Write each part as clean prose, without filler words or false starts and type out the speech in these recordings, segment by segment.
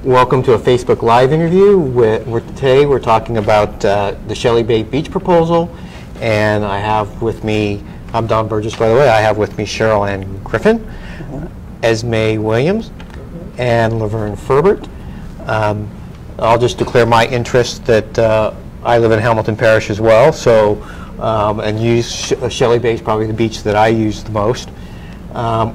Welcome to a Facebook Live interview. Today we're talking about the Shelly Bay Beach proposal, and I have with me, I'm Don Burgess by the way, I have with me Cheryl-Ann Griffin, Esme Williams, and LaVerne Furbert. I'll just declare my interest that I live in Hamilton Parish as well, so and use Shelly Bay is probably the beach that I use the most.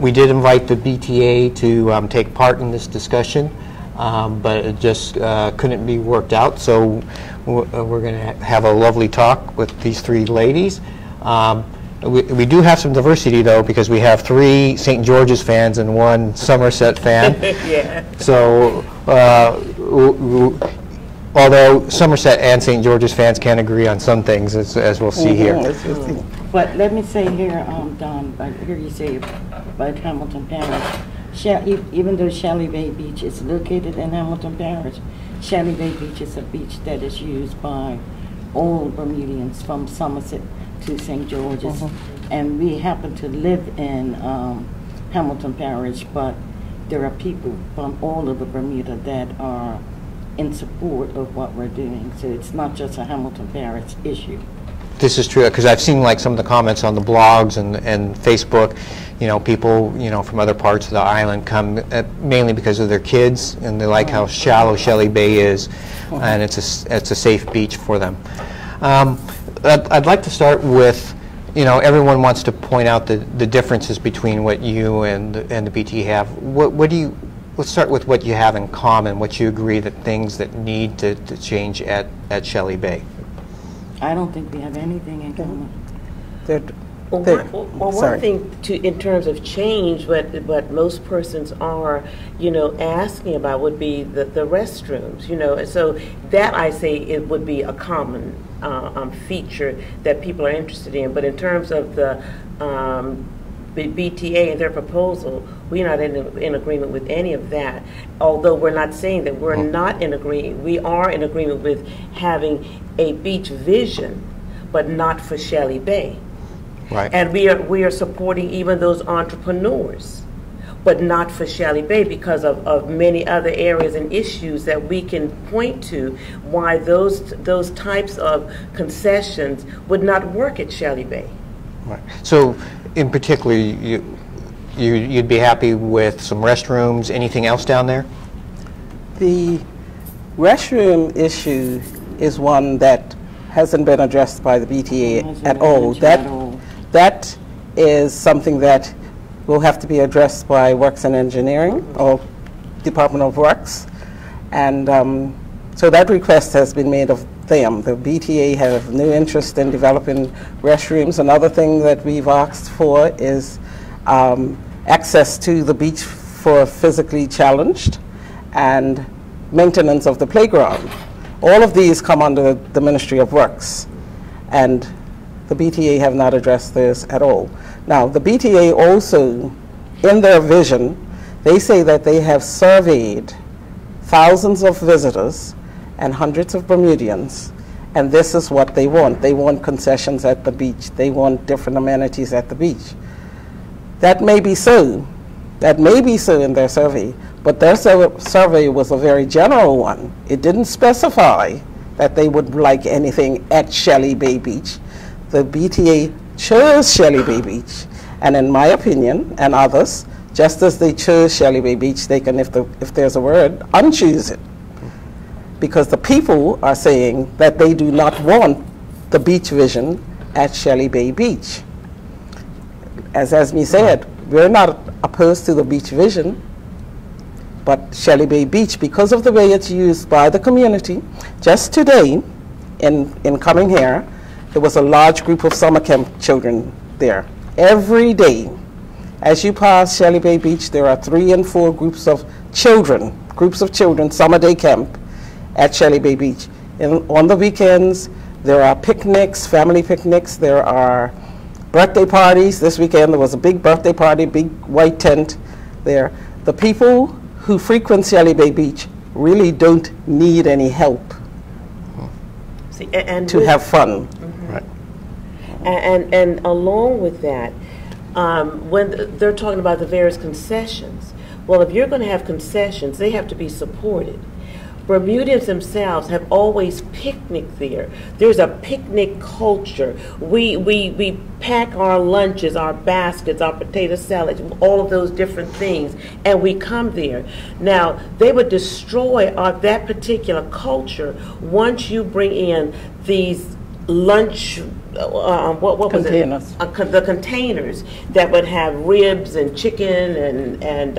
We did invite the BTA to take part in this discussion, but it just couldn't be worked out, so we're going to have a lovely talk with these three ladies. We do have some diversity though, because we have 3 St. George's fans and 1 Somerset fan. Yeah. So although Somerset and St. George's fans can agree on some things, as we'll see here. But let me say here, Don, I hear you say about Hamilton Parish. Even though Shelly Bay Beach is located in Hamilton Parish, Shelly Bay Beach is a beach that is used by all Bermudians from Somerset to St. George's. And we happen to live in Hamilton Parish, but there are people from all over Bermuda that are in support of what we're doing. So it's not just a Hamilton Parish issue. This is true, because I've seen like some of the comments on the blogs and Facebook. You know, people, you know, from other parts of the island come mainly because of their kids, and they like how shallow Shelly Bay is, and it's a safe beach for them. I'd like to start with, you know, everyone wants to point out the differences between what you and the BT have. What do you? Let's start with what you have in common. What you agree that things that need to change at Shelly Bay. I don't think we have anything in common. One thing in terms of change, what most persons are, you know, asking about would be the restrooms, you know, and so that I say it would be a common feature that people are interested in. But in terms of the BTA and their proposal, we're not in agreement with any of that. Although we're not saying that we're not in agreement, we are in agreement with having a beach vision, but not for Shelly Bay. Right. And we are supporting even those entrepreneurs, but not for Shelly Bay because of many other areas and issues that we can point to why those types of concessions would not work at Shelly Bay. Right. So, in particular, you'd be happy with some restrooms. Anything else down there? The restroom issue is one that hasn't been addressed by the BTA at all. That is something that will have to be addressed by Works and Engineering or Department of Works, and so that request has been made of them. The BTA have no interest in developing restrooms. Another thing that we've asked for is access to the beach for physically challenged and maintenance of the playground. All of these come under the Ministry of Works, and the BTA have not addressed this at all. Now, the BTA also, in their vision, they say that they have surveyed thousands of visitors and hundreds of Bermudians, and this is what they want. They want concessions at the beach. They want different amenities at the beach. That may be so. That may be so in their survey, but their survey was a very general one. It didn't specify that they would like anything at Shelly Bay Beach. The BTA chose Shelly Bay Beach, and in my opinion, and others, just as they chose Shelly Bay Beach, they can, if there's a word, unchoose it. Because the people are saying that they do not want the beach vision at Shelly Bay Beach. As Esme said, we're not opposed to the beach vision, but Shelly Bay Beach, because of the way it's used by the community, just today, in coming here, there was a large group of summer camp children there. Every day, as you pass Shelly Bay Beach, there are 3 and 4 groups of children, summer day camp at Shelly Bay Beach. On the weekends, there are picnics, family picnics, there are birthday parties. This weekend there was a big birthday party, big white tent there. The people who frequent Shelly Bay Beach really don't need any help to have fun. Right. And along with that, when they're talking about the various concessions, Well, if you're going to have concessions, they have to be supported. Bermudians themselves have always picnicked there. There's a picnic culture. We pack our lunches, our baskets, our potato salads, all of those different things, and we come there. Now, they would destroy that particular culture once you bring in these lunch, what was Containers. it? The containers that would have ribs and chicken and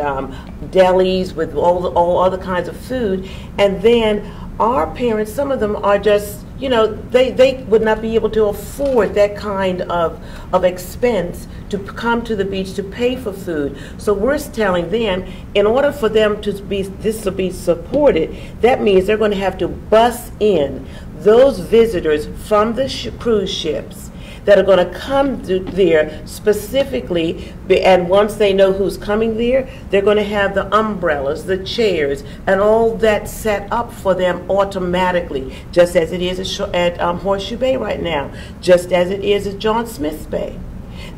delis with all other kinds of food. And then our parents, some of them are just, you know, they would not be able to afford that kind of expense to come to the beach to pay for food. So we're telling them, in order for them to be supported, that means they're going to have to bus in those visitors from the cruise ships that are going to come there specifically, and once they know who's coming there, they're going to have the umbrellas, the chairs, and all that set up for them automatically, just as it is at Horseshoe Bay right now, just as it is at John Smith's Bay.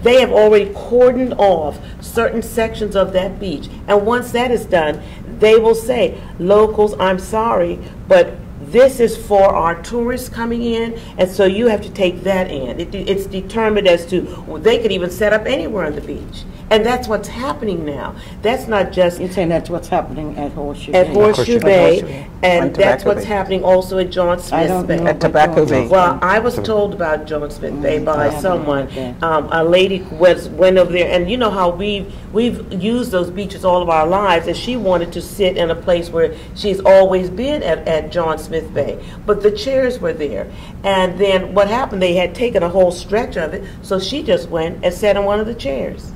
They have already cordoned off certain sections of that beach, and once that is done, they will say, locals, I'm sorry, but this is for our tourists coming in, and so you have to take that in. It's determined as to, they could even set up anywhere on the beach. And that's what's happening now. That's not just... You're saying that's what's happening at Horseshoe Bay? At Horseshoe Bay, and And that's Tobacco what's Bay. happening also at John Smith's Bay. At Tobacco Bay. Well, I was told about John Smith Bay by yeah, someone. okay. A lady went over there, and you know how we've used those beaches all of our lives, and she wanted to sit in a place where she's always been at John Smith Bay. But the chairs were there. And then what happened, they had taken a whole stretch of it, so she just went and sat in one of the chairs.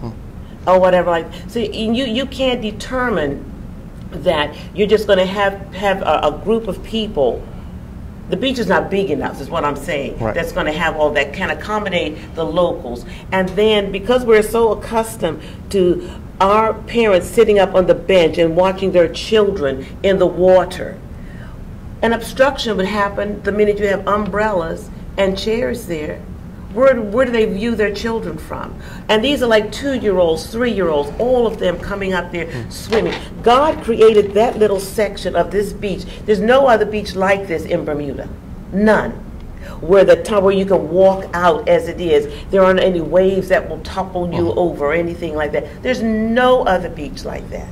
Or whatever. So you can't determine that you're just going to have a group of people. The beach is not big enough, is what I'm saying. Right. That's going to have all that, can accommodate the locals. And then because we're so accustomed to our parents sitting up on the bench and watching their children in the water, an obstruction would happen the minute you have umbrellas and chairs there. Where do they view their children from? And these are like 2-year-olds, 3-year-olds, all of them coming up there swimming. God created that little section of this beach. There's no other beach like this in Bermuda. None. Where you can walk out as it is. There aren't any waves that will topple you over or anything like that. There's no other beach like that.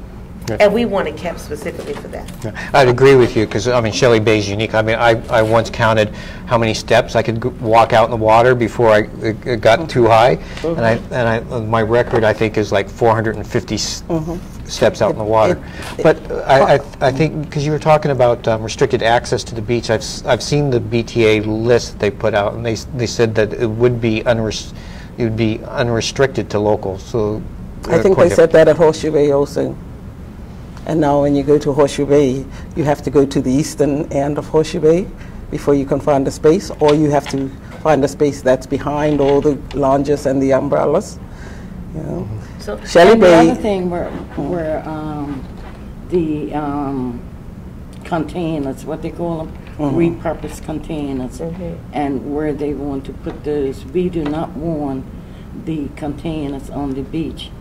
And we want it kept specifically for that. I'd agree with you, because I mean Shelly Bay is unique. I mean I once counted how many steps I could walk out in the water before it got too high, and my record I think is like 450 steps out in the water. But I think because you were talking about restricted access to the beach, I've seen the BTA list that they put out, and they said that it would be unrestricted to locals. So I think they said that at Horseshoe Bay also. And now when you go to Horseshoe Bay, you have to go to the eastern end of Horseshoe Bay before you can find a space, or you have to find a space that's behind all the lounges and the umbrellas. You know. So Shelly The Bay, other thing where the containers, what they call them, repurposed containers, and where they want to put those, we do not want the containers on the beach.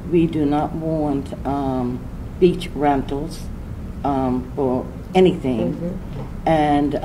We do not want beach rentals for anything. And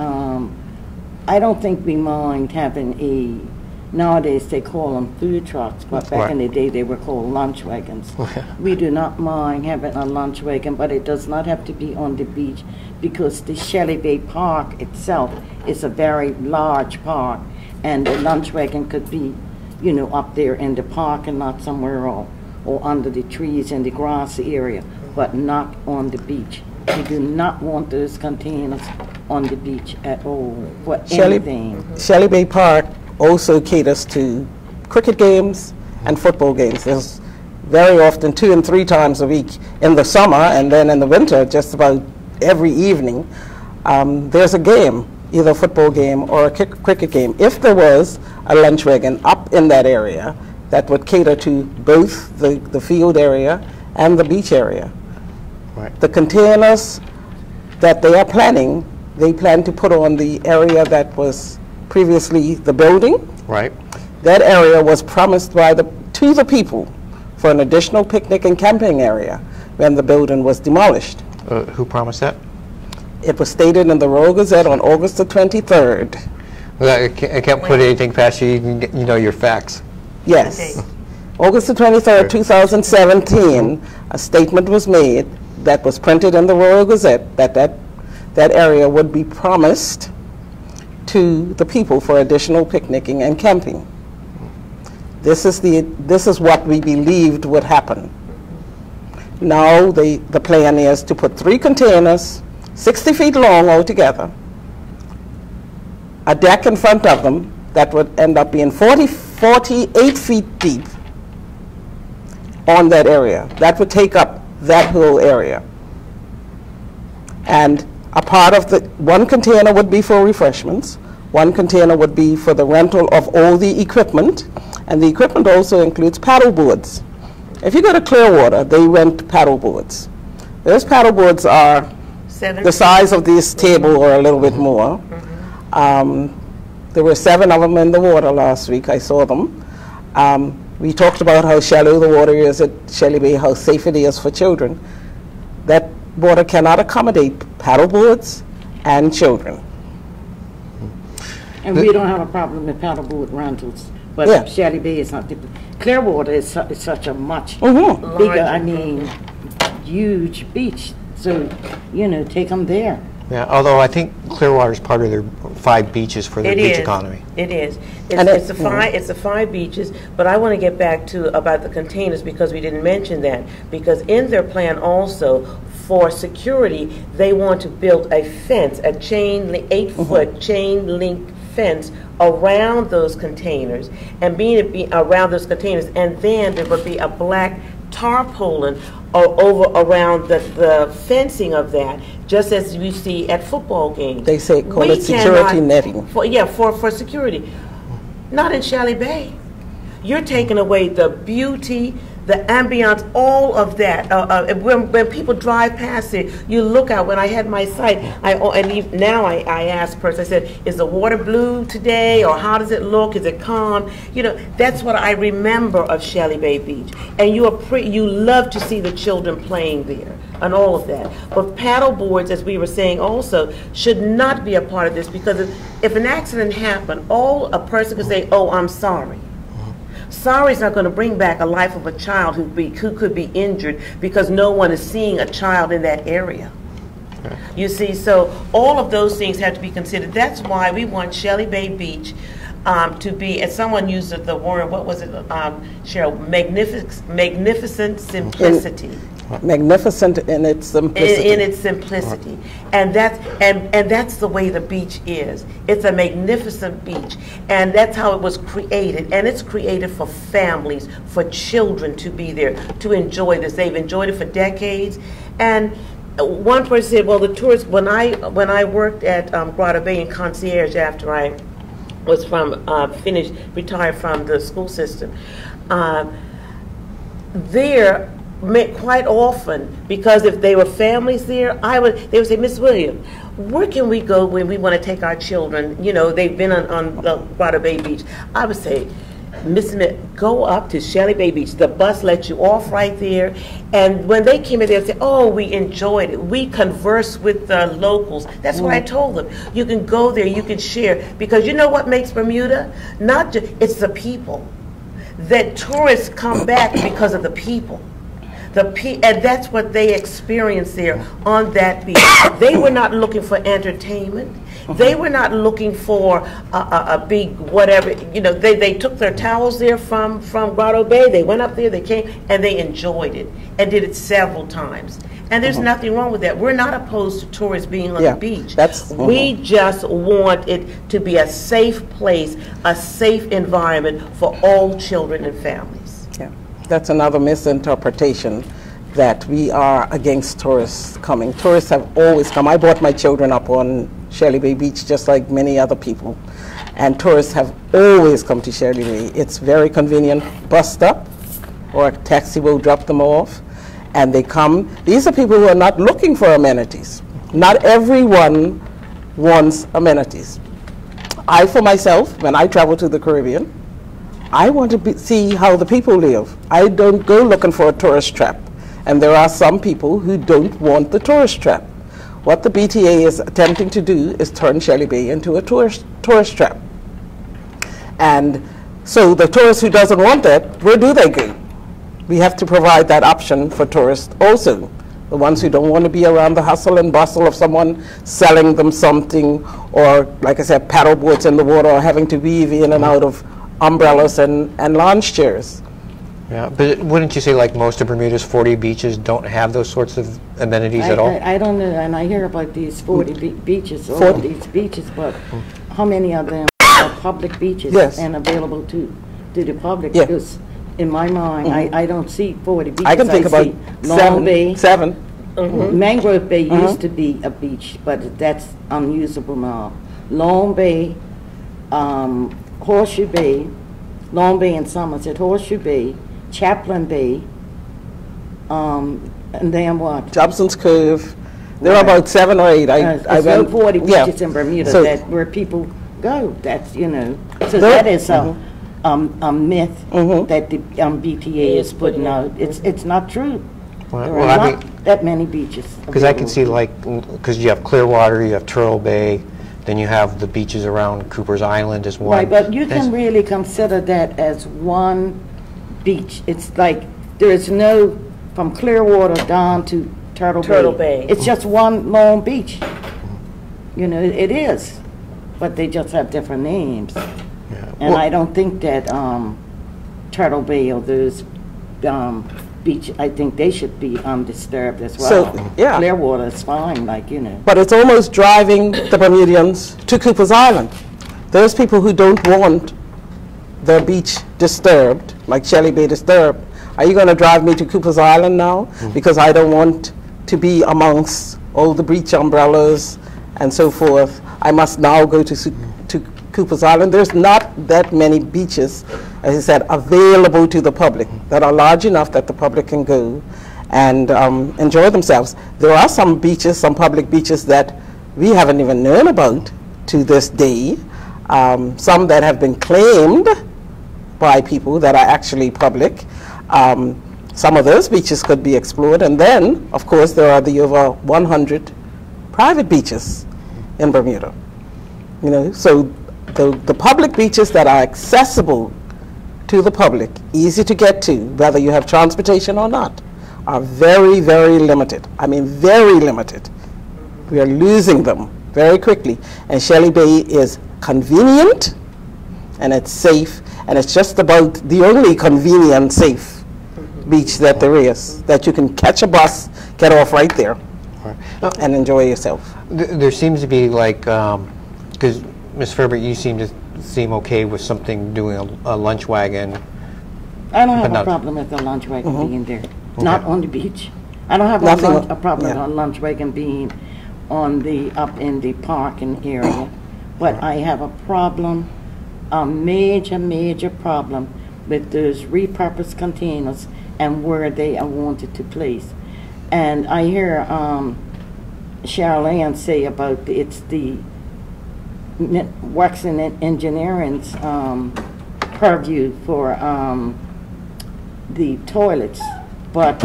I don't think we mind having nowadays they call them food trucks, but back in the day they were called lunch wagons. We do not mind having a lunch wagon, but it does not have to be on the beach, because the Shelly Bay Park itself is a very large park, and the lunch wagon could be, you know, up there in the park and not somewhere else, or under the trees in the grass area, but not on the beach. We do not want those containers on the beach at all for anything. Shelly Bay Park also caters to cricket games and football games. There's very often 2 and 3 times a week in the summer, and then in the winter, just about every evening, there's a game, either a football game or a cricket game. If there was a lunch wagon up in that area, that would cater to both the field area and the beach area. Right. The containers that they are planning, they plan to put on the area that was previously the building. Right. That area was promised to the people for an additional picnic and camping area. when the building was demolished. Who promised that? It was stated in the Royal Gazette on August the 23rd. Well, I can't put anything past you. You know your facts. Yes. August the 23rd, 2017, a statement was made that was printed in the Royal Gazette that area would be promised to the people for additional picnicking and camping. This is what we believed would happen. Now the plan is to put 3 containers, 60 feet long altogether, a deck in front of them that would end up being 48 feet deep on that area. That would take up that whole area. And a part of the one container would be for refreshments, one container would be for the rental of all the equipment, and the equipment also includes paddle boards. If you go to Clearwater, they rent paddle boards. Those paddle boards are the size of this table or a little bit more. There were 7 of them in the water last week. I saw them. We talked about how shallow the water is at Shelly Bay, how safe it is for children. That water cannot accommodate paddle boards and children. And we don't have a problem with paddleboard rentals, but Shelly Bay is not different. Clearwater is such a much bigger, I mean, huge beach. So, you know, take them there. Yeah, although I think Clearwater is part of their 5 beaches for their beach economy. It is. It's the 5 beaches, but I want to get back to about the containers because we didn't mention that. Because in their plan also, for security, they want to build a fence, a 8-foot chain link fence around those containers, and being around those containers, and then there would be a black tarpaulin around the fencing of that, just as you see at football games. They say call it security netting. For security. Not in Shelly Bay. You're taking away the beauty, the ambiance, all of that. When people drive past it, you look out. When I had my site, now I ask person, I said, is the water blue today, or how does it look? Is it calm? You know, that's what I remember of Shelly Bay Beach. And you love to see the children playing there and all of that. But paddle boards, as we were saying also, should not be a part of this, because if an accident happened, all a person could say, oh, I'm sorry. Sorry is not going to bring back a life of a child who could be injured because no one is seeing a child in that area. Okay. You see, so all of those things have to be considered. That's why we want Shelly Bay Beach to be, as someone used the word, what was it, Cheryl, magnificent simplicity. Magnificent in its simplicity. In its simplicity, and that's the way the beach is. It's a magnificent beach, and that's how it was created. And it's created for families, for children to be there to enjoy this. They've enjoyed it for decades. And one person said, "Well, the tourists." When I worked at Grotto Bay in concierge after I was retired from the school system, there. Quite often, because if they were families there, they would say, Miss Williams, where can we go when we want to take our children? You know, they've been on the Grotto Bay Beach. I would say, Miss Smith, go up to Shelly Bay Beach. The bus lets you off right there. And when they came in, they would say, oh, we enjoyed it. We conversed with the locals. That's what I told them. You can go there, you can share. Because you know what makes Bermuda? Not just, it's the people. That tourists come back because of the people. And that's what they experienced there on that beach. They were not looking for entertainment. They were not looking for a big whatever. You know, they took their towels there from Grotto Bay. They went up there, they came, and they enjoyed it and did it several times. And there's nothing wrong with that. We're not opposed to tourists being on the beach. We just want it to be a safe place, a safe environment for all children and families. That's another misinterpretation, that we are against tourists coming. Tourists have always come. I brought my children up on Shelly Bay Beach just like many other people, and tourists have always come to Shelly Bay. It's very convenient. Bus stop or a taxi will drop them off, and they come. These are people who are not looking for amenities. Not everyone wants amenities. I, for myself, when I travel to the Caribbean, I want to see how the people live. I don't go looking for a tourist trap. and there are some people who don't want the tourist trap. What the BTA is attempting to do is turn Shelly Bay into a tourist trap. And so the tourist who doesn't want that, where do they go? We have to provide that option for tourists also. The ones who don't want to be around the hustle and bustle of someone selling them something, or, like I said, paddle boats in the water, or having to weave in and out of umbrellas and lounge chairs. Yeah, but wouldn't you say like most of Bermuda's 40 beaches don't have those sorts of amenities at all? I don't know, and I hear about these 40 beaches, all 40. these beaches, but how many of them are public beaches Yes. and available to the public? Yeah. Because in my mind, I don't see 40 beaches. I can think about see Long Bay. seven. Mangrove Bay used to be a beach, but that's unusable now. Long Bay, Horseshoe Bay, Long Bay and Somerset, Horseshoe Bay, Chaplain Bay, and then what? Jobson's Cove. There are about 7 or 8. There's no 40 beaches in Bermuda So- that where people go. That's, you know, so that is a myth that the BTA is putting out. It's not true. Well, There well, are I not mean- that many beaches. Because I can see available. because you have Clearwater, you have Turtle Bay, then you have the beaches around Cooper's Island as one. Right, but you That's- can really consider that as one beach. It's like there is no, from Clearwater down to Turtle Bay. It's just one long beach. You know, it is, but they just have different names. And Well- I don't think that Turtle Bay or those beach, I think they should be undisturbed as well. So, yeah. Clearwater is fine, like, you know. But it's almost driving the Bermudians to Cooper's Island. Those people who don't want their beach disturbed, like Shelly Bay disturbed, are you going to drive me to Cooper's Island now because I don't want to be amongst all the beach umbrellas and so forth? I must now go to Cooper's Island. There's not that many beaches, as I said, available to the public that are large enough that the public can go and enjoy themselves. There are some beaches, some public beaches that we haven't even known about to this day. Some that have been claimed by people that are actually public. Some of those beaches could be explored. And then, of course, there are the over 100 private beaches in Bermuda. You know, so the public beaches that are accessible to the public, easy to get to, whether you have transportation or not, are very, very limited. I mean, very limited. We are losing them very quickly. And Shelly Bay is convenient, and it's safe, and it's just about the only convenient, safe beach that there is, that you can catch a bus, get off right there, and enjoy yourself. There seems to be like, because Ms. Furbert, you seem okay with something doing a lunch wagon. I don't have But a not- problem with the lunch wagon being there, not on the beach. I don't have Nothing- a problem with yeah. a lunch wagon being on up in the parking area, but I have a problem, a major problem with those repurposed containers and where they are wanted to place. And I hear Cheryl-Ann say about it's the Works and Engineering's purview for the toilets, but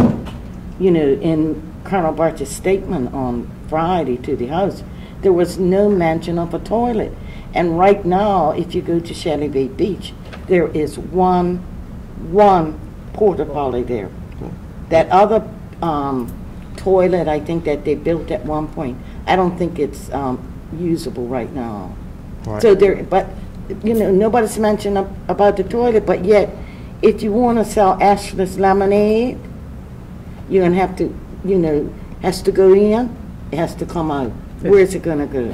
you know, in Colonel Birch's statement on Friday to the House, there was no mention of a toilet. And right now, if you go to Shelly Bay Beach, there is one porta potty there. That other toilet, I think that they built at one point, I don't think it's usable right now. Right. So there, but you know, nobody's mentioned about the toilet, but yet, if you want to sell ashless lemonade, you're gonna have to, you know, has to go in, it has to come out. Where's it gonna go?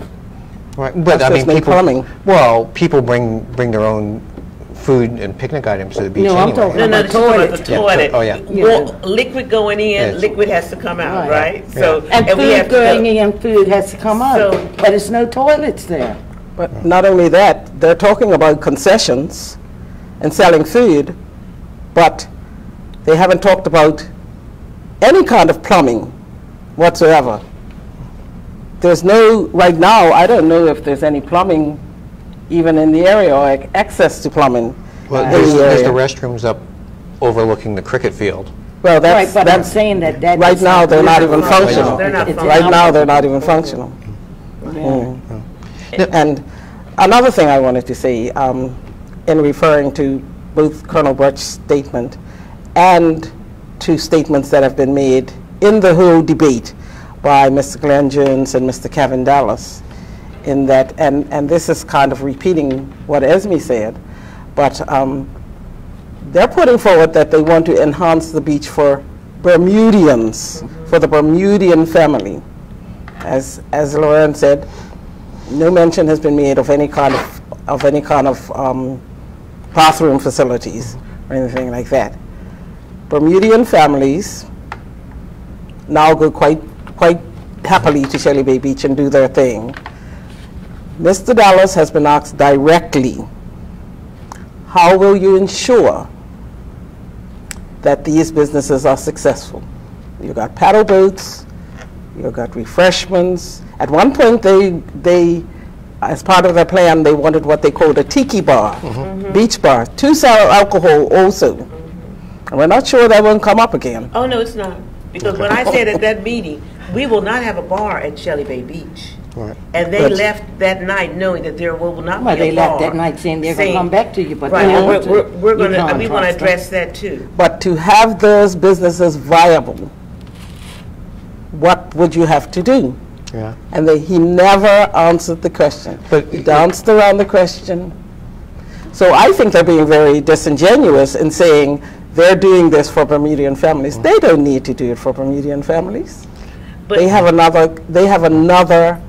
Right, but That's I mean, just no people. plumbing. Well, people bring their own food and picnic items to the beach No, I'm anyway. talking No, about she's talking about the toilet. toilet. Oh, yeah. Liquid going in, Yes. liquid has to come out, Right. right? So, And we food have to going go- in, food has to come out, So- but there's no toilets there. But not only that, they're talking about concessions and selling food, but they haven't talked about any kind of plumbing whatsoever. There's no, right now, I don't know if there's any plumbing even in the area or access to plumbing Well, in there's the the area. restrooms up overlooking the cricket field. Well, that's, Right, but I'm saying that right is now they're not even functional. functional. They're not functional. Right now they're not even functional. And another thing I wanted to say, in referring to both Colonel Birch's statement and to statements that have been made in the whole debate by Mr. Glenn Jones and Mr. Kevin Dallas, in that, and this is kind of repeating what Esme said, but they're putting forward that they want to enhance the beach for Bermudians, for the Bermudian family. As LaVerne said, no mention has been made of any kind of bathroom facilities or anything like that. Bermudian families now go quite happily to Shelly Bay Beach and do their thing. Mr. Dallas has been asked directly, how will you ensure that these businesses are successful? You got paddle boats, you got refreshments. At one point, they, as part of their plan, they wanted what they called a tiki bar, beach bar, to sell alcohol also. And we're not sure that won't come up again. Oh, no, it's not. Because when I said at that meeting, we will not have a bar at Shelly Bay Beach. Right. And they left that night knowing that there will not Well, be a they bar. left that night saying they're going to come back to you, but Right, they and won't. we want to trust them. address that too. But to have those businesses viable, what would you have to do? Yeah. And he never answered the question. But He danced around the question. So I think they're being very disingenuous in saying they're doing this for Bermudian families. They don't need to do it for Bermudian families. But They have another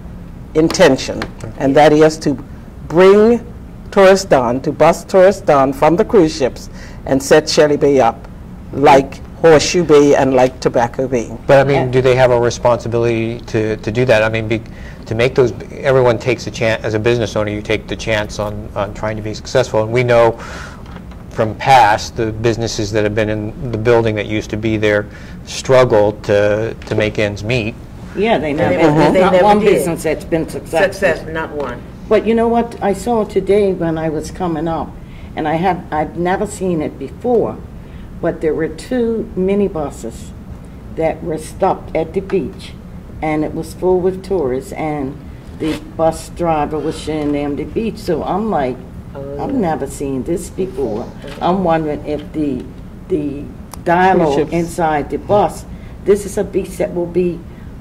intention, and that is to bring tourists down, to bus tourists down from the cruise ships and set Shelly Bay up like Horseshoe Bay and like Tobacco Bay. But I mean, do they have a responsibility to do that? I mean, to make those, everyone takes a chance, as a business owner, you take the chance on trying to be successful. And we know from past, the businesses that have been in the building that used to be there struggled to make ends meet. Yeah, they never. They There's not never one did. business that's been successful. success, not one. But you know what? I saw today when I was coming up, and I'd never seen it before, but there were 2 minibuses that were stopped at the beach, and it was full with tourists, and the bus driver was showing them the beach. So I'm like, I've never seen this before. I'm wondering if the dialogue Ships. inside the bus, this is a beach that will be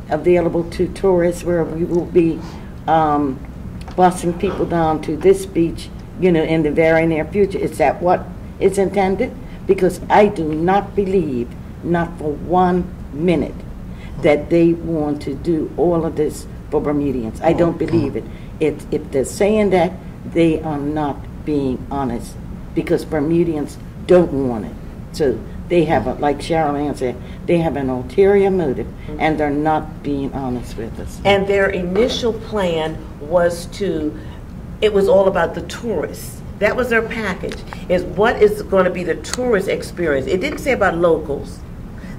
available to tourists, where we will be busing people down to this beach, in the very near future. Is that what is intended? Because I do not believe, not for 1 minute, that they want to do all of this for Bermudians. I don't believe it. If they're saying that, they are not being honest, because Bermudians don't want it. So they have, like Cheryl-Ann said, they have an ulterior motive, and they're not being honest with us. And their initial plan was it was all about the tourists. That was their package, is what is going to be the tourist experience. It didn't say about locals.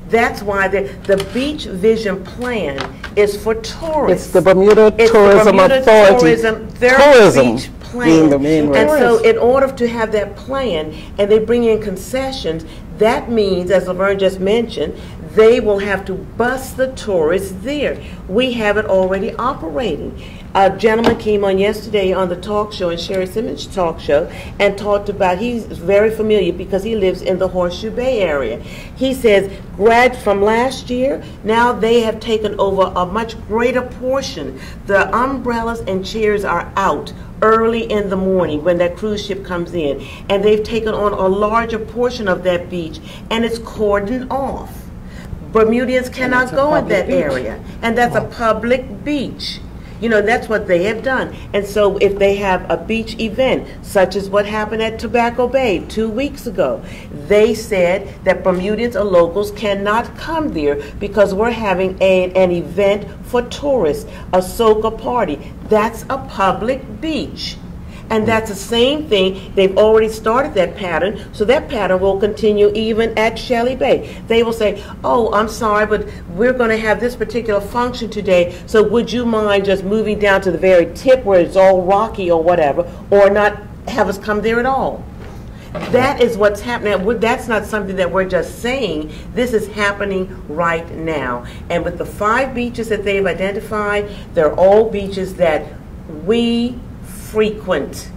That's why the beach vision plan is for tourists. It's the Bermuda It's Tourism the Bermuda Authority. their beach plan. being the main And word. so in order to have that plan, and they bring in concessions, that means, as LaVerne just mentioned, they will have to bus the tourists there. We have it already operating. A gentleman came on yesterday on the talk show, and Sherry Simmons' talk show, and talked about, he's very familiar because he lives in the Horseshoe Bay area. He says, from last year, now they have taken over a much greater portion. The umbrellas and chairs are out early in the morning when that cruise ship comes in, and they've taken on a larger portion of that beach, and it's cordoned off. Bermudians cannot go in that area, and that's a public beach. That's what they have done. And so if they have a beach event, such as what happened at Tobacco Bay 2 weeks ago, they said that Bermudians or locals cannot come there because we're having an event for tourists, a soca party. That's a public beach. And that's the same thing. They've already started that pattern, so that pattern will continue even at Shelly Bay. They will say, oh, I'm sorry, but we're going to have this particular function today, so would you mind just moving down to the very tip where it's all rocky or whatever, or not have us come there at all? That is what's happening. That's not something that we're just saying. This is happening right now. And with the 5 beaches that they've identified, they're all beaches that we frequent.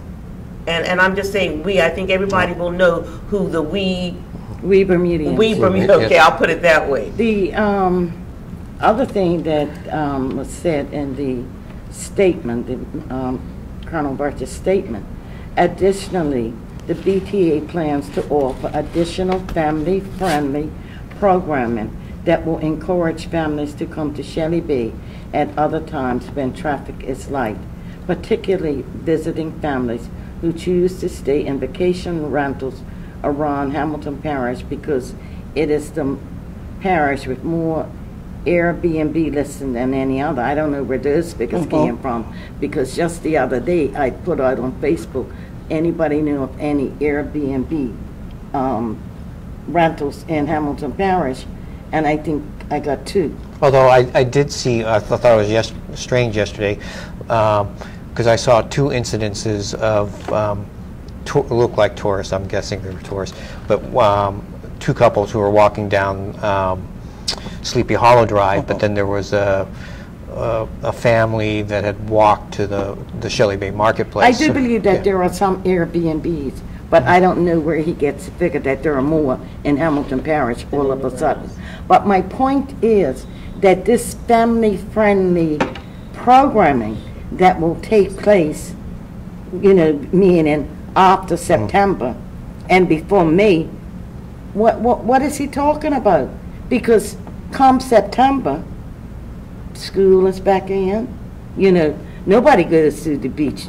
And I'm just saying we. I think everybody will know who the we Bermudians. We Bermuda. Okay, I'll put it that way. The other thing that was said in the statement, Colonel Birch's statement, additionally, the BTA plans to offer additional family-friendly programming that will encourage families to come to Shelly Bay at other times when traffic is light, particularly visiting families who choose to stay in vacation rentals around Hamilton Parish because it is the parish with more Airbnb listings than any other. I don't know where those figures came from, because just the other day I put out on Facebook, anybody knew of any Airbnb rentals in Hamilton Parish, and I think I got 2. Although I did see, I thought it was strange yesterday, because I saw 2 incidences of look like tourists. I'm guessing they were tourists, but 2 couples who were walking down Sleepy Hollow Drive, but then there was a family that had walked to the Shelly Bay Marketplace. I do believe that there are some Airbnbs, but I don't know where he gets the figure that there are more in Hamilton Parish all of a sudden. But my point is that this family-friendly programming that will take place, meaning after September and before May, what is he talking about? Because come September, school is back in. Nobody goes to the beach.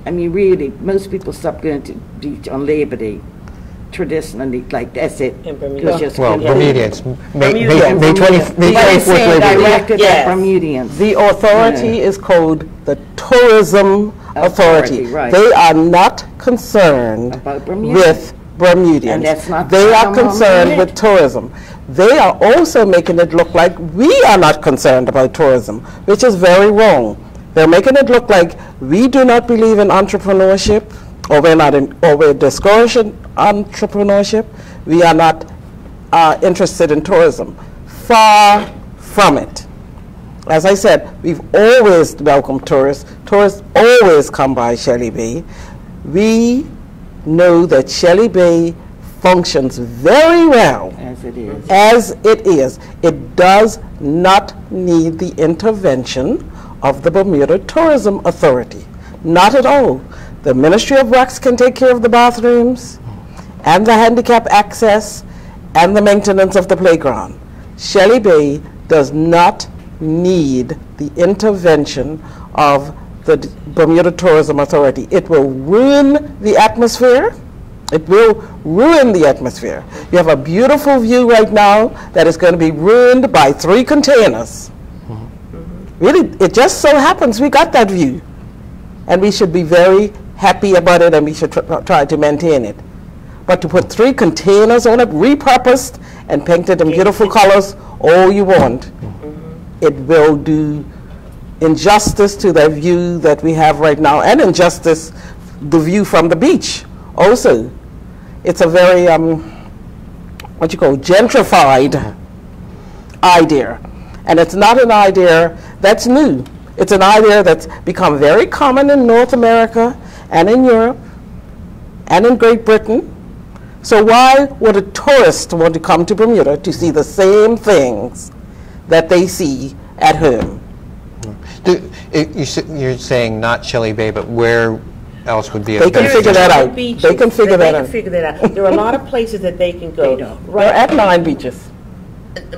I mean, really, most people stop going to the beach on Labor Day. Traditionally, like that's it. In Bermuda. Well, Bermudians. May 24th directed at Bermudians. The authority is called the Tourism Authority. Right. They are not concerned with Bermudians. And that's not they are concerned with tourism. They are also making it look like we are not concerned about tourism, which is very wrong. They're making it look like we do not believe in entrepreneurship, or we're discouraging entrepreneurship. We are not interested in tourism. Far from it. As I said, we've always welcomed tourists. Tourists always come by Shelly Bay. We know that Shelly Bay functions very well as it is. As it is. It does not need the intervention of the Bermuda Tourism Authority. Not at all. The Ministry of Works can take care of the bathrooms and the handicap access and the maintenance of the playground. Shelly Bay does not need the intervention of the Bermuda Tourism Authority. It will ruin the atmosphere. It will ruin the atmosphere. You have a beautiful view right now that is going to be ruined by 3 containers. Really, it just so happens we got that view. And we should be very happy about it, and we should try to maintain it. But to put 3 containers on it, repurposed and painted in beautiful colors, all you want, it will do injustice to the view that we have right now, and injustice the view from the beach also. It's a very gentrified idea, and it's not an idea that's new. It's an idea that's become very common in North America and in Europe and in Great Britain. So why would a tourist want to come to Bermuda to see the same things that they see at home? You're saying not Shelly Bay, but where else would be a They can figure that out. Beaches. They can figure that out. They can figure that out. There are a lot of places that they can go. They're at 9 beaches.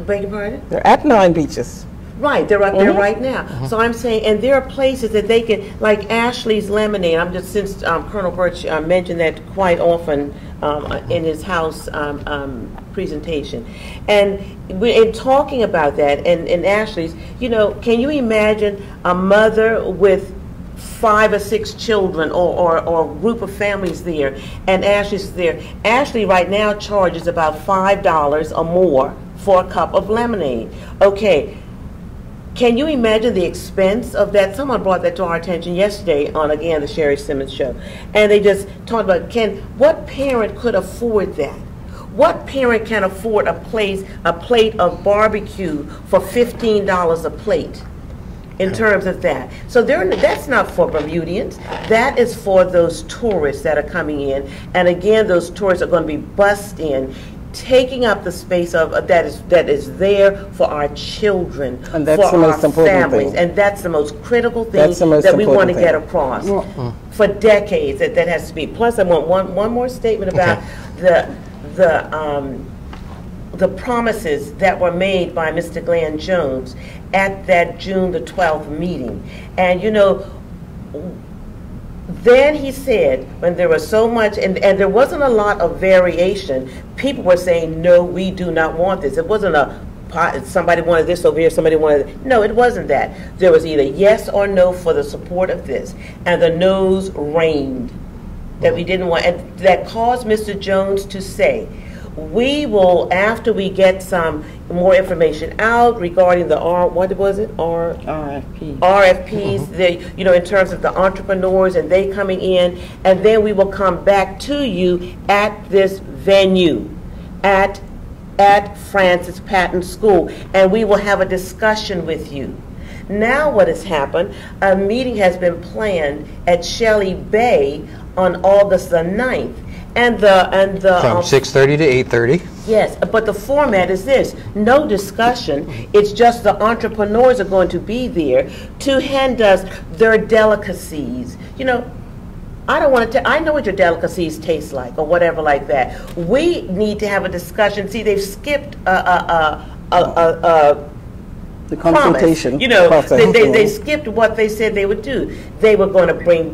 Beg your pardon? They're at 9 beaches. Right, they're up there right now. So I'm saying, and there are places that they can, like Ashley's Lemonade. I'm just, since Colonel Birch mentioned that quite often in his house presentation. And in talking about that, and Ashley's, can you imagine a mother with 5 or 6 children or a group of families there, and Ashley's there? Ashley right now charges about $5 or more for a cup of lemonade. Okay. Can you imagine the expense of that? Someone brought that to our attention yesterday on, again, the Sherry Simmons show. And they just talked about, what parent could afford that? What parent can afford a plate of barbecue for $15 a plate in terms of that? So that's not for Bermudians. That is for those tourists that are coming in. And again, those tourists are going to be bussed in, taking up the space of that is there for our children, and that's for the most our important families, thing. and that's the most critical thing That's that we want to thing. get across. For decades, that has to be. Plus, I want one more statement about the promises that were made by Mr. Glenn Jones at that June the 12th meeting. And you know, then he said, when there was so much, and there wasn't a lot of variation, people were saying, no, we do not want this. It wasn't somebody wanted this over here, somebody wanted, no, it wasn't that. There was either yes or no for the support of this, and the no's reigned, that we didn't want, and that caused Mr. Jones to say, we will, after we get some more information out regarding the RFPs, in terms of the entrepreneurs and they coming in, and then we will come back to you at this venue, at Francis Patton School, and we will have a discussion with you. Now what has happened, a meeting has been planned at Shelly Bay on August the 9th. And from 6:30 to 8:30. Yes, but the format is this: no discussion. It's just the entrepreneurs are going to be there to hand us their delicacies. You know, I don't want to. I know what your delicacies taste like, or whatever like that. We need to have a discussion. See, they've skipped the consultation. Promise. You know, process. they skipped what they said they would do. They were going to bring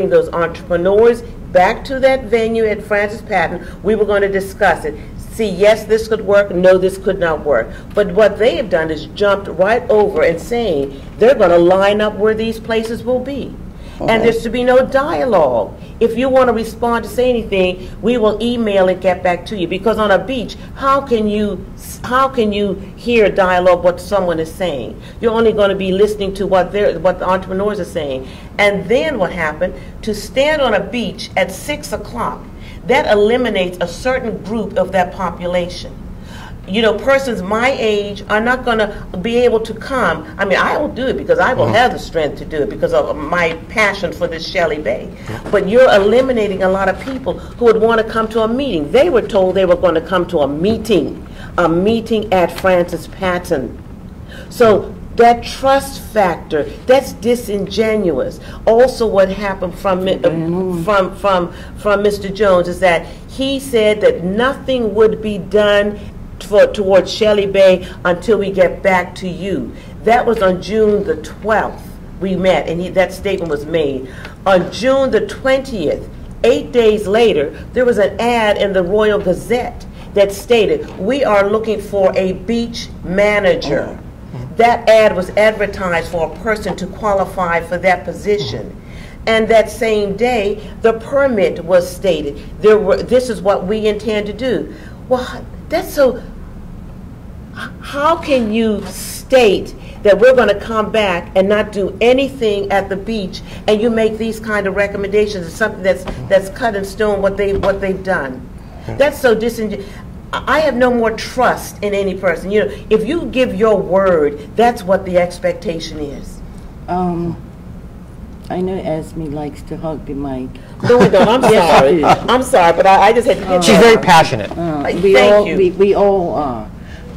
those entrepreneurs back to that venue at Francis Patton. We were going to discuss it. See, yes, this could work. No, this could not work. But what they have done is jumped right over and saying they're going to line up where these places will be. And there's to be no dialogue. If you want to respond to say anything, we will email and get back to you. Because on a beach, how can you hear dialogue what someone is saying? You're only going to be listening to what the entrepreneurs are saying. And then what happened? To stand on a beach at 6 o'clock, that eliminates a certain group of that population. You know, persons my age are not going to be able to come. I mean, I will do it because I will have the strength to do it because of my passion for this Shelly Bay. But you're eliminating a lot of people who would want to come to a meeting. They were told they were going to come to a meeting at Francis Patton. So that trust factor, that's disingenuous. Also, what happened from Mr. Jones is that he said that nothing would be done towards Shelly Bay until we get back to you. That was on June the 12th. We met, and that statement was made. On June the 20th, 8 days later, there was an ad in the Royal Gazette that stated, we are looking for a beach manager. That ad was advertised for a person to qualify for that position. And that same day, the permit was stated. This is what we intend to do. Well, that's so. How can you state that we're going to come back and not do anything at the beach, and you make these kind of recommendations? It's something that's cut in stone what they've done. That's so disingenuous. I have no more trust in any person. You know, if you give your word, that's what the expectation is. I know Esme likes to hug the mic. No, we don't. I'm sorry. I'm sorry, but I just had to get She's very passionate. Thank you. We all are.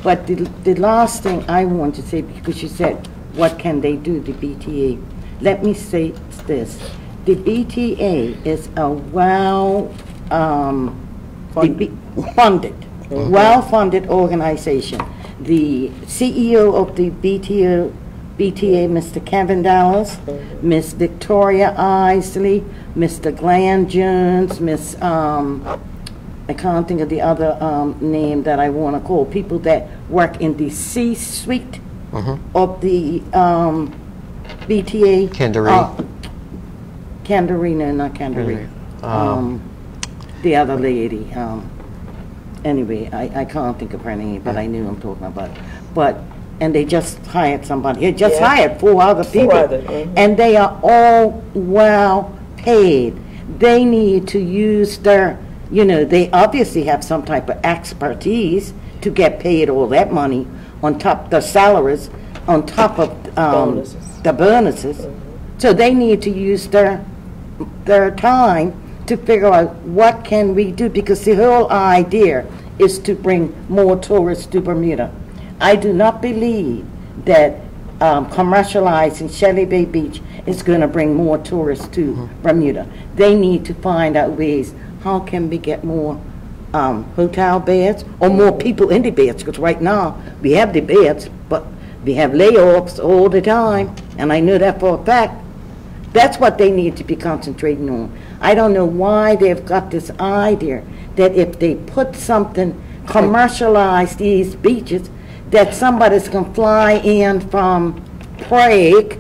But the last thing I want to say, because you said, what can they do, the BTA? Let me say this. The BTA is a well-funded organization. The CEO of the BTA, Mr. Kevin Dallas, Miss Victoria Isley, Mr. Glenn Jones, Miss I can't think of the other name that I want to call, people that work in the C-suite of the BTA. Not Candaree. The other lady. Anyway, I can't think of her name, but I knew I'm talking about. But and they just hired somebody. They just Yeah. hired 4 other people, and they are all well paid. They need to use their, they obviously have some type of expertise to get paid all that money on top the salaries, on top of the bonuses. So they need to use their time to figure out what can we do, because the whole idea is to bring more tourists to Bermuda. I do not believe that commercializing Shelly Bay Beach is going to bring more tourists to Bermuda. They need to find out ways, how can we get more hotel beds or more people in the beds, because right now we have the beds, but we have layoffs all the time, and I know that for a fact. That's what they need to be concentrating on. I don't know why they've got this idea that if they put something, commercialize these beaches, that somebody's going to fly in from Prague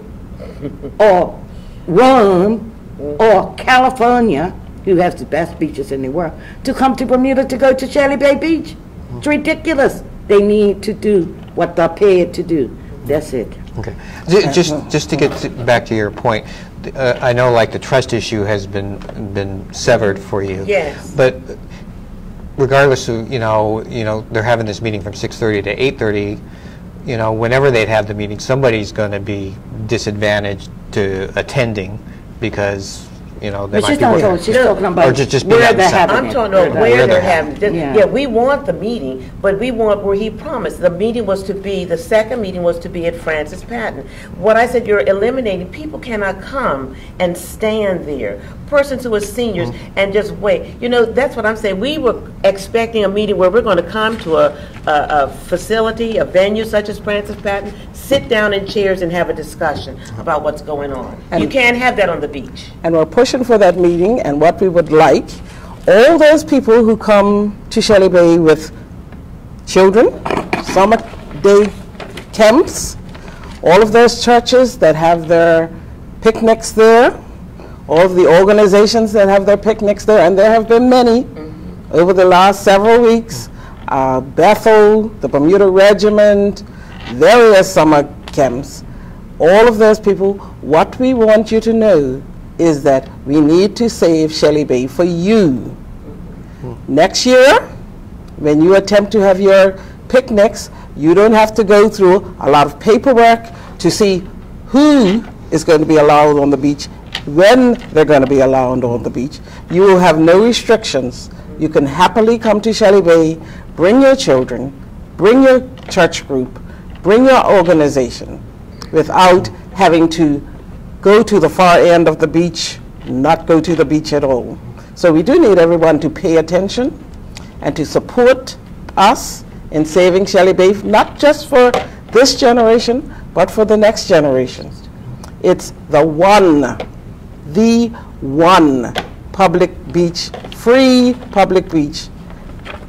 or Rome or California, who has the best beaches in the world, to come to Bermuda to go to Shelly Bay Beach. It's ridiculous. They need to do what they're paid to do. That's it. Okay. Just to get back to your point, I know like the trust issue has been severed for you. Yes. But regardless of, they're having this meeting from 6:30 to 8:30, whenever they'd have the meeting, somebody's going to be disadvantaged to attending because, they But might she's be not working. talking, she's talking about Or just be where having they're some- having I'm it. talking about Where where they're they're having it. Yeah. Yeah, we want the meeting, but we want where he promised. The meeting was to be, the second meeting was to be at Francis Patton. What I said, you're eliminating, people cannot come and stand there. Persons who are seniors and just wait. That's what I'm saying. We were expecting a meeting where we're going to come to a facility, a venue such as Francis Patton, sit down in chairs and have a discussion about what's going on. You can't have that on the beach. And we're pushing for that meeting, and what we would like, all those people who come to Shelly Bay with children, summer day camps, all of those churches that have their picnics there, all of the organizations that have their picnics there, and there have been many over the last several weeks, Bethel, the Bermuda Regiment, various summer camps, all of those people, what we want you to know is that we need to save Shelly Bay for you. Next year, when you attempt to have your picnics, you don't have to go through a lot of paperwork to see who is going to be allowed on the beach, when they're going to be allowed on the beach. You will have no restrictions. You can happily come to Shelly Bay, bring your children, bring your church group, bring your organization, without having to go to the far end of the beach, not go to the beach at all. So we do need everyone to pay attention and to support us in saving Shelly Bay, not just for this generation, but for the next generation. It's the one public beach, free public beach,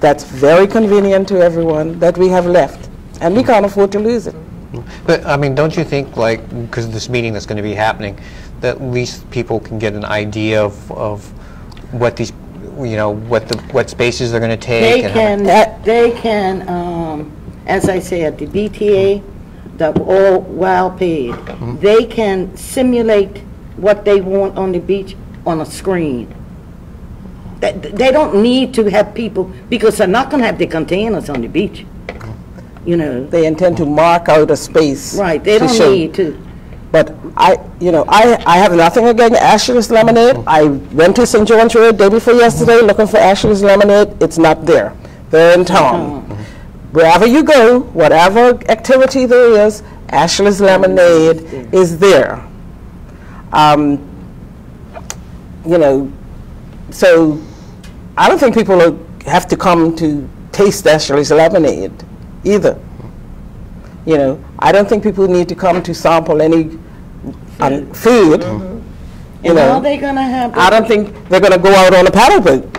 that's very convenient to everyone that we have left, and we can't afford to lose it. But, don't you think, because of this meeting that's going to be happening, that at least people can get an idea of what these, what spaces they're going to take? They can, as I said, the BTA, they're all well paid. They can simulate what they want on the beach on a screen. They don't need to have people, because they're not going to have the containers on the beach. They intend to mark out a space. Right, they don't need to. But I have nothing against Ashley's Lemonade. I went to St. John's Road day before yesterday looking for Ashley's Lemonade. It's not there. They're in town. Wherever you go, whatever activity there is, Ashley's Lemonade is there. So I don't think people have to come to taste Ashley's Lemonade either. I don't think people need to come to sample any food. And how are they going to have? I don't think they're going to go out on a paddle boat.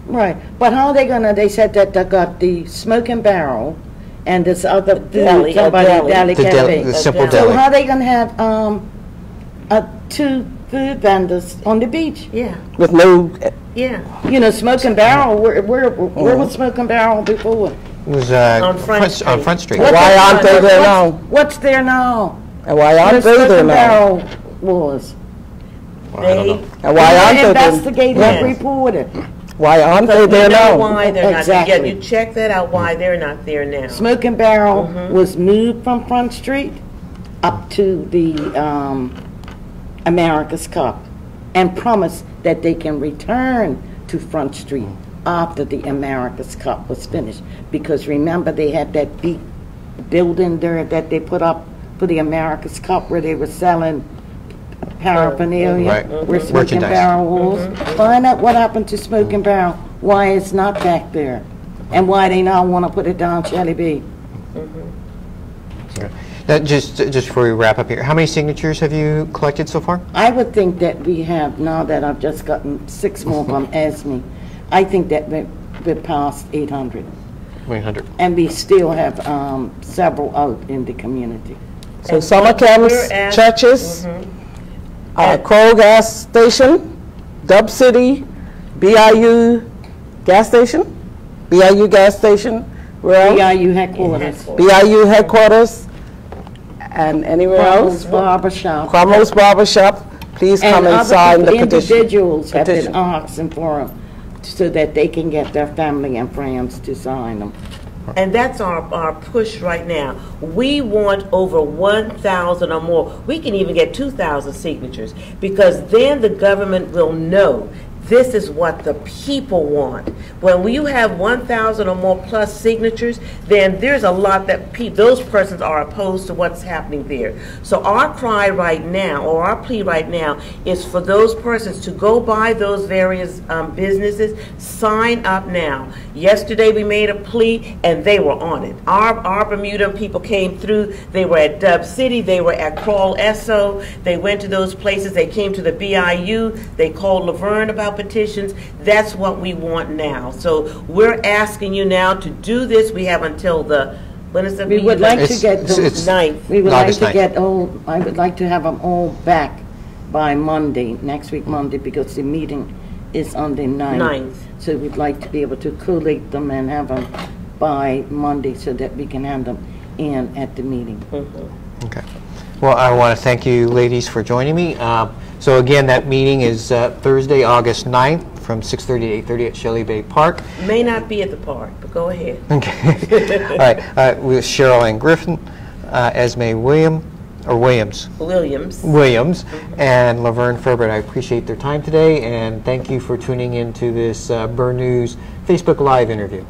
Right, but how are they going to? They said that they got the Smoking Barrel and this other Deli, Deli Cafe. The simple So deli. how are they going to have 2 food vendors on the beach? Yeah, With no, yeah. Smoking Barrel. Where was Smoking Barrel before? was On Front Street. on Front Street. Why aren't they there now? What's there now? And why aren't they there now? Barrel was. Well, I don't know. And why aren't they there? Investigative Yes. reporter. Why aren't they Because we there know now? why they're Exactly. not. Yeah, you check that out, why they're not there now. Smoking Barrel was moved from Front Street up to the America's Cup and promised that they can return to Front Street after the America's Cup was finished. Because remember, they had that big building there that they put up for the America's Cup where they were selling paraphernalia, Right. where Smoking Merchandise. Barrel was. Find out what happened to Smoking Barrel, why it's not back there, and why they now want to put it down Shelly B. That just before we wrap up here, how many signatures have you collected so far? I would think that we have, now that I've just gotten 6 more from Esme, I think that we're past 800. 100. And we still have several out in the community. So summer camps, churches, Kroll gas station, Dub City, BIU gas station, BIU gas station, where else? BIU headquarters. BIU headquarters, and anywhere else? Cromwell's Barbershop. Cromwell's Barbershop. Please come and sign the petition. Individuals have been Petition. asking for them so that they can get their family and friends to sign them. And that's our push right now. We want over 1,000 or more. We can even get 2,000 signatures, because then the government will know this is what the people want. When you have 1,000 or more plus signatures, then there's a lot that those persons are opposed to what's happening there. So our cry right now, or our plea right now, is for those persons to go by those various businesses, sign up now. Yesterday we made a plea and they were on it. Our Bermuda people came through. They were at Dub City, they were at Kroll Esso, they went to those places, they came to the BIU, they called LaVerne about petitions. That's what we want now. So we're asking you now to do this. We have until the, when is the We would like to It's- get it's- those, ninth. we would like August to 9th. get all, I would like to have them all back by Monday, next week Monday, because the meeting is on the 9th. 9th. So we'd like to be able to collate them and have them by Monday so that we can have them in at the meeting. Okay. Well, I want to thank you, ladies, for joining me. So again, that meeting is Thursday, August 9th, from 6:30 to 8:30 at Shelly Bay Park. May not be at the park, but go ahead. Okay. All right. With Cheryl-Ann Griffin, Esme Williams, and LaVerne Furbert. I appreciate their time today, and thank you for tuning in to this Burn News Facebook Live interview.